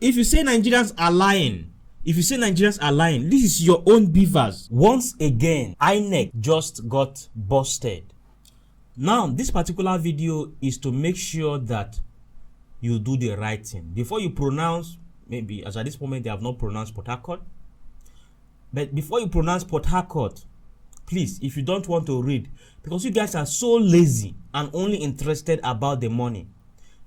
if you say Nigerians are lying, this is your own beavers. Once again, INEC just got busted. Now, this particular video is to make sure that you do the right thing. Before you pronounce, maybe as at this moment they have not pronounced Port Harcourt, but before you pronounce Port Harcourt, please, if you don't want to read, because you guys are so lazy and only interested about the money,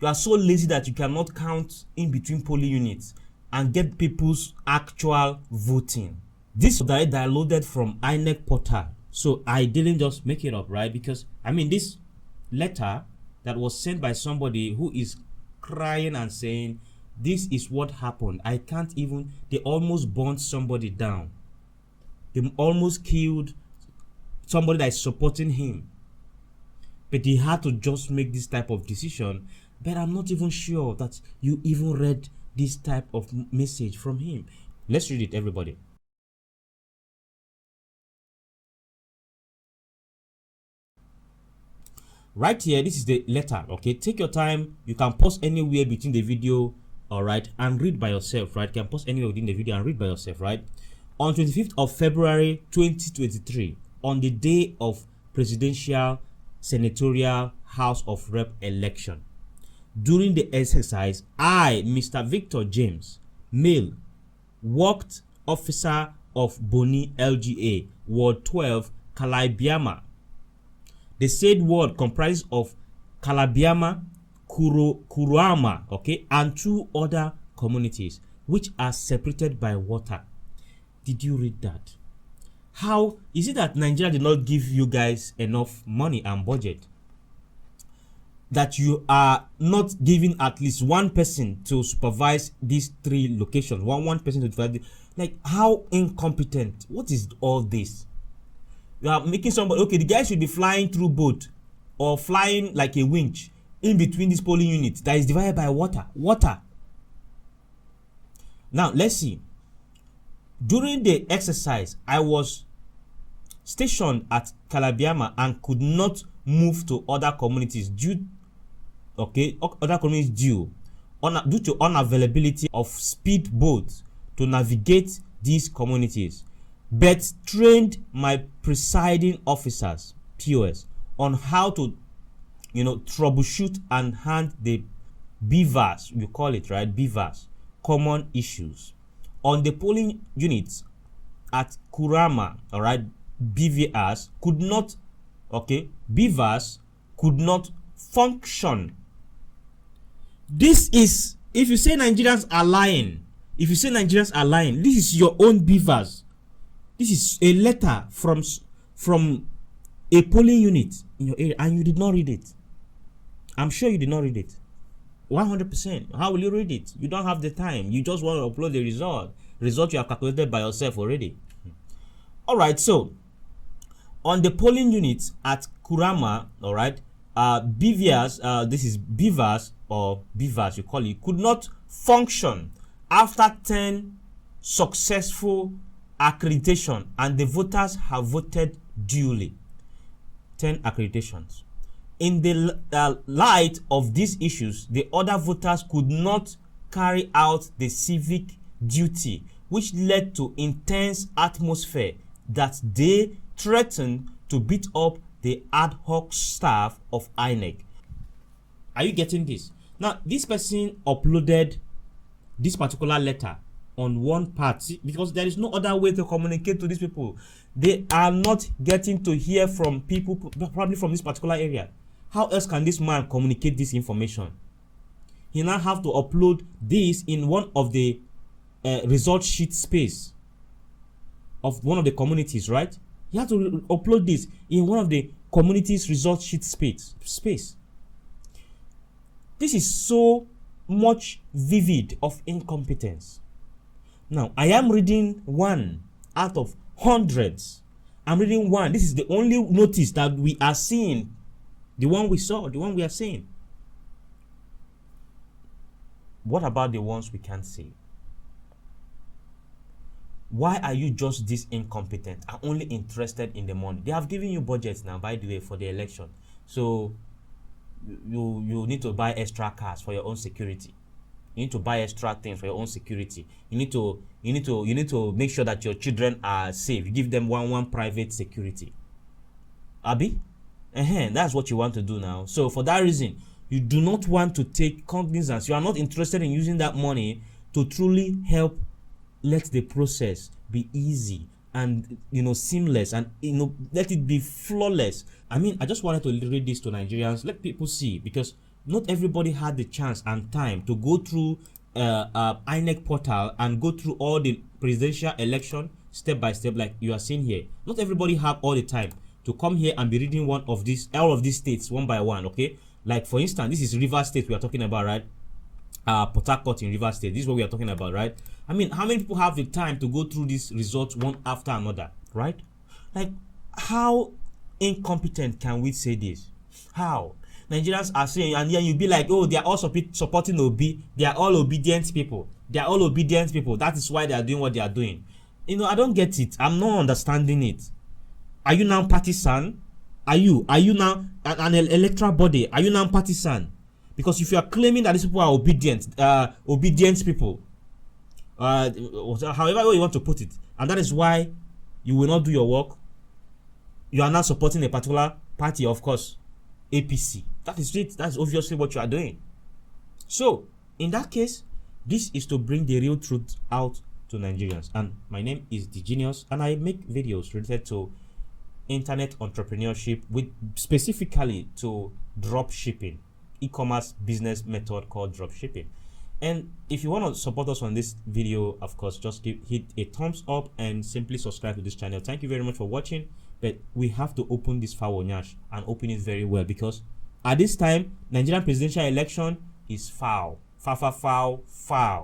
you are so lazy that you cannot count in between polling units and get people's actual voting. This was downloaded from INEC portal, so I didn't just make it up, right? Because I mean, this letter that was sent by somebody who is crying and saying, this is what happened. I can't even, they almost burnt somebody down. They almost killed somebody that is supporting him. But he had to just make this type of decision. But I'm not even sure that you even read this type of message from him. Let's read it, everybody. Right here, this is the letter. Okay, take your time. You can pause anywhere between the video, all right, and read by yourself, right? You can pause anywhere within the video and read by yourself, right? On 25th of February 2023, on the day of presidential, senatorial, House of Rep election, during the exercise, I, Mr. Victor James, male, worked officer of Boni LGA, Ward 12, Kalabiama. The said ward comprises of Kalabiama, Kuruama, okay, and 2 other communities which are separated by water. Did you read that? How is it that Nigeria did not give you guys enough money and budget, that you are not giving at least one person to supervise these 3 locations, one person to supervise? Like, how incompetent? What is all this? You are making somebody, okay, the guy should be flying through boat or flying like a winch in between this polling unit that is divided by water. Now let's see. During the exercise, I was stationed at Kalabiama and could not move to other communities due to unavailability of speed boats to navigate these communities, but trained my presiding officers, POS, on how to, troubleshoot and hand the beavers, you call it, right? Beavers, common issues. On the polling units at Kurama, all right, beavers could not function. This is, if you say Nigerians are lying, this is your own beavers. This is a letter from a polling unit in your area, and you did not read it. I'm sure you did not read it. 100%. How will you read it? You don't have the time. You just want to upload the result you have calculated by yourself already. All right, so on the polling units at Kurama, all right, beavers, this is beavers or beavers you call it, could not function after 10 successful accreditation, and the voters have voted duly. 10 accreditations. In the light of these issues, the other voters could not carry out the civic duty, which led to intense atmosphere that they threatened to beat up the ad hoc staff of INEC. Are you getting this? Now, this person uploaded this particular letter on one part, because there is no other way to communicate to these people. They are not getting to hear from people probably from this particular area. How else can this man communicate this information? He now have to upload this in one of the result sheet space of one of the communities, right? He had to upload this in one of the communities result sheet space. This is so much vivid of incompetence. Now, I am reading one out of hundreds. I'm reading one. This is the only notice that we are seeing. The one we saw, the one we are seeing. What about the ones we can't see? Why are you just this incompetent and only interested in the money? They have given you budgets now, by the way, for the election. So you need to buy extra cars for your own security. You need to buy extra things for your own security. You need to make sure that your children are safe. You give them one private security. Abi? That's what you want to do now. So for that reason, you do not want to take cognizance. You are not interested in using that money to truly help let the process be easy and seamless, and let it be flawless. I mean, I just wanted to read this to Nigerians, let people see, because not everybody had the chance and time to go through INEC portal and go through all the presidential election step by step like you are seeing here. Not everybody have all the time to come here and be reading all of these states one by one. Okay, like for instance, this is Rivers State we are talking about, right? Port Harcourt in Rivers State. This is what we are talking about, right? I mean, how many people have the time to go through these results one after another, right? Like, how incompetent can we say this? How Nigerians are saying, and then you be like, oh, they are all supporting Obi. They are all obedient people. They are all obedient people. That is why they are doing what they are doing. I don't get it. I'm not understanding it. Are you now partisan? Are you now an electoral body? Are you now partisan? Because if you are claiming that these people are obedient people, however you want to put it, and that is why you will not do your work, you are not supporting a particular party, of course, APC. That is it. That's obviously what you are doing. So, in that case, this is to bring the real truth out to Nigerians. And my name is The Genius, and I make videos related to internet entrepreneurship, with specifically to drop shipping, e-commerce business method called drop shipping. And if you want to support us on this video, of course, just hit a thumbs up and simply subscribe to this channel. Thank you very much for watching. But we have to open this foul nyash and open it very well, because at this time, Nigerian presidential election is foul. Foul.